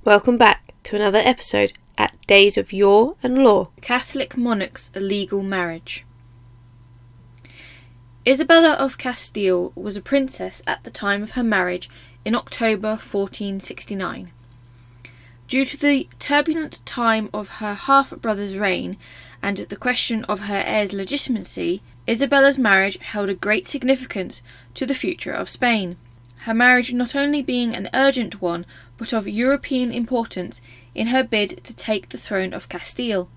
Welcome back to another episode at Days of Yore and Law. Catholic monarchs' illegal marriage. Isabella of Castile was a princess at the time of her marriage in October 1469. Due to the turbulent time of her half-brother's reign and the question of her heir's legitimacy, Isabella's marriage held a great significance to the future of Spain. Her marriage not only being an urgent one, but of European importance in her bid to take the throne of Castile.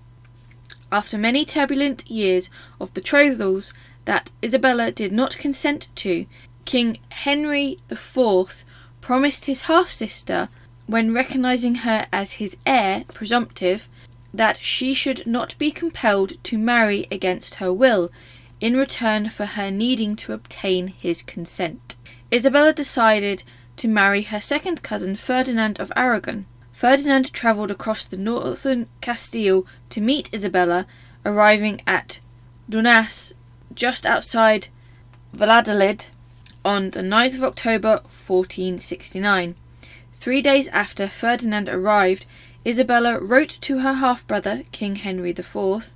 After many turbulent years of betrothals that Isabella did not consent to, King Henry IV promised his half-sister, when recognising her as his heir presumptive, that she should not be compelled to marry against her will, in return for her needing to obtain his consent. Isabella decided to marry her second cousin Ferdinand of Aragon. Ferdinand travelled across the northern Castile to meet Isabella, arriving at Dunas, just outside Valladolid, on the 9th of October 1469. 3 days after Ferdinand arrived, Isabella wrote to her half-brother, King Henry IV.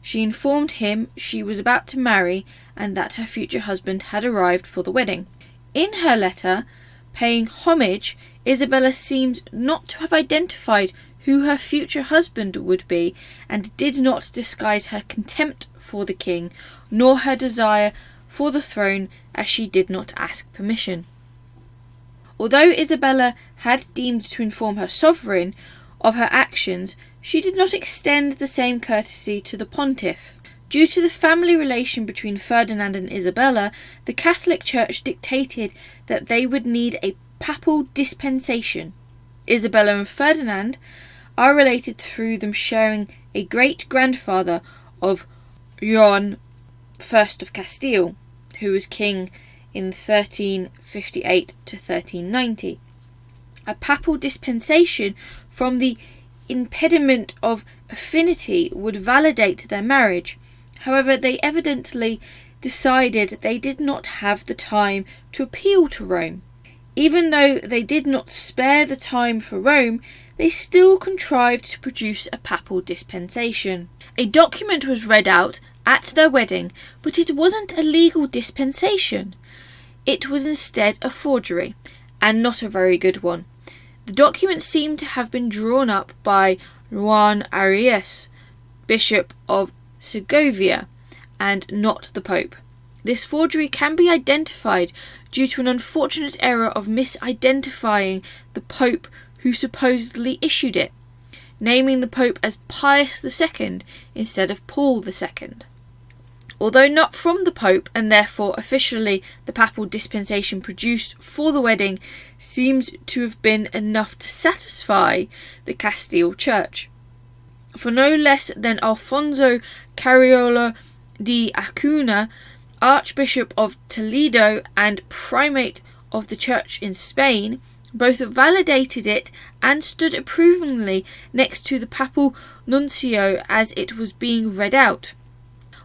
She informed him she was about to marry and that her future husband had arrived for the wedding. In her letter, paying homage, Isabella seems not to have identified who her future husband would be, and did not disguise her contempt for the king, nor her desire for the throne, as she did not ask permission. Although Isabella had deemed to inform her sovereign of her actions, she did not extend the same courtesy to the pontiff. Due to the family relation between Ferdinand and Isabella, the Catholic Church dictated that they would need a papal dispensation. Isabella and Ferdinand are related through them sharing a great-grandfather of Juan I of Castile, who was king in 1358 to 1390. A papal dispensation from the impediment of affinity would validate their marriage. However, they evidently decided they did not have the time to appeal to Rome. Even though they did not spare the time for Rome, they still contrived to produce a papal dispensation. A document was read out at their wedding, but it wasn't a legal dispensation. It was instead a forgery, and not a very good one. The document seemed to have been drawn up by Juan Arias, Bishop of Segovia, and not the Pope. This forgery can be identified due to an unfortunate error of misidentifying the Pope who supposedly issued it, naming the Pope as Pius II instead of Paul II. Although not from the Pope, and therefore officially the papal dispensation produced for the wedding seems to have been enough to satisfy the Castile Church. For no less than Alfonso Cariola de Acuna, Archbishop of Toledo and Primate of the Church in Spain, both validated it and stood approvingly next to the papal nuncio as it was being read out.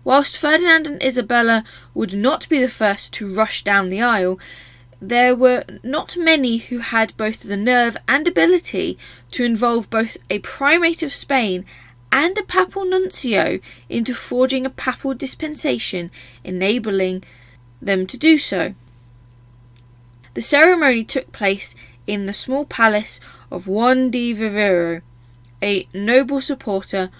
Whilst Ferdinand and Isabella would not be the first to rush down the aisle, there were not many who had both the nerve and ability to involve both a primate of Spain and a papal nuncio into forging a papal dispensation, enabling them to do so. The ceremony took place in the small palace of Juan de Vivero, a noble supporter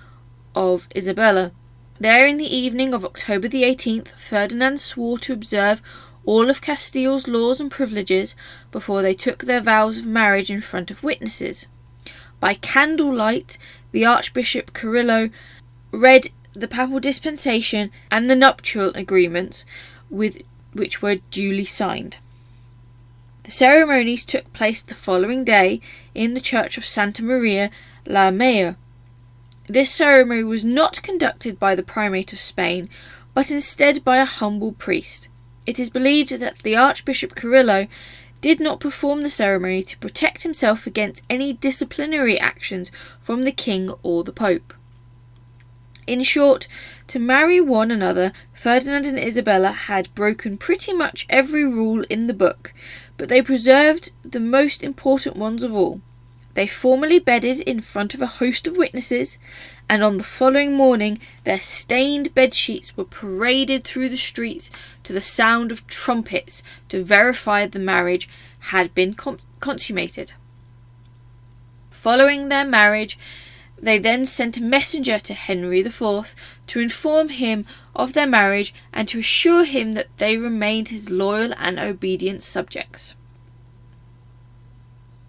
of Isabella. There, in the evening of October the 18th, Ferdinand swore to observe all of Castile's laws and privileges before they took their vows of marriage in front of witnesses. By candlelight, the Archbishop Carrillo read the papal dispensation and the nuptial agreements which were duly signed. The ceremonies took place the following day in the church of Santa Maria la Mayor. This ceremony was not conducted by the Primate of Spain, but instead by a humble priest. It is believed that the Archbishop Carrillo did not perform the ceremony to protect himself against any disciplinary actions from the king or the Pope. In short, to marry one another, Ferdinand and Isabella had broken pretty much every rule in the book, but they preserved the most important ones of all. They formally bedded in front of a host of witnesses, and on the following morning their stained bedsheets were paraded through the streets to the sound of trumpets to verify the marriage had been consummated. Following their marriage, they then sent a messenger to Henry IV to inform him of their marriage and to assure him that they remained his loyal and obedient subjects.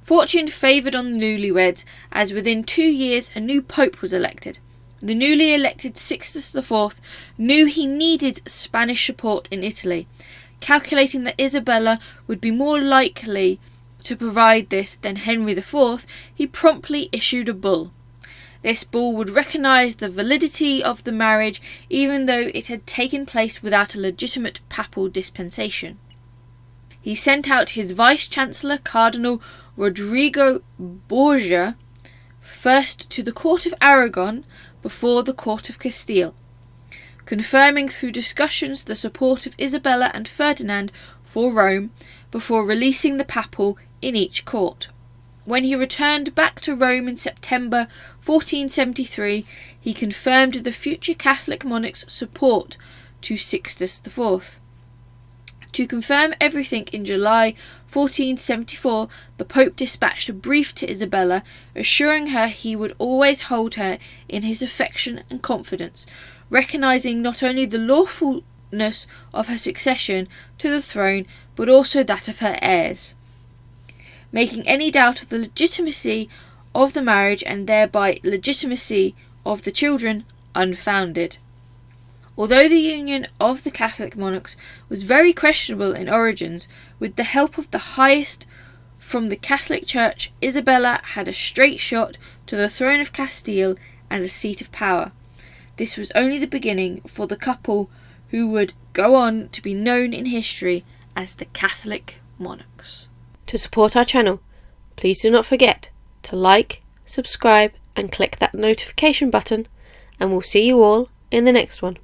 Fortune favoured on the newlyweds, as within 2 years a new pope was elected. The newly elected Sixtus IV knew he needed Spanish support in Italy. Calculating that Isabella would be more likely to provide this than Henry IV, he promptly issued a bull. This bull would recognise the validity of the marriage even though it had taken place without a legitimate papal dispensation. He sent out his Vice-Chancellor, Cardinal Rodrigo Borgia, first to the court of Aragon before the court of Castile, confirming through discussions the support of Isabella and Ferdinand for Rome before releasing the papal in each court. When he returned back to Rome in September 1473, he confirmed the future Catholic monarch's support to Sixtus IV. To confirm everything, in July 1474, the Pope dispatched a brief to Isabella, assuring her he would always hold her in his affection and confidence, recognising not only the lawfulness of her succession to the throne, but also that of her heirs, making any doubt of the legitimacy of the marriage and thereby legitimacy of the children unfounded. Although the union of the Catholic monarchs was very questionable in origins, with the help of the highest from the Catholic Church, Isabella had a straight shot to the throne of Castile and a seat of power. This was only the beginning for the couple who would go on to be known in history as the Catholic monarchs. To support our channel, please do not forget to like, subscribe and click that notification button, and we'll see you all in the next one.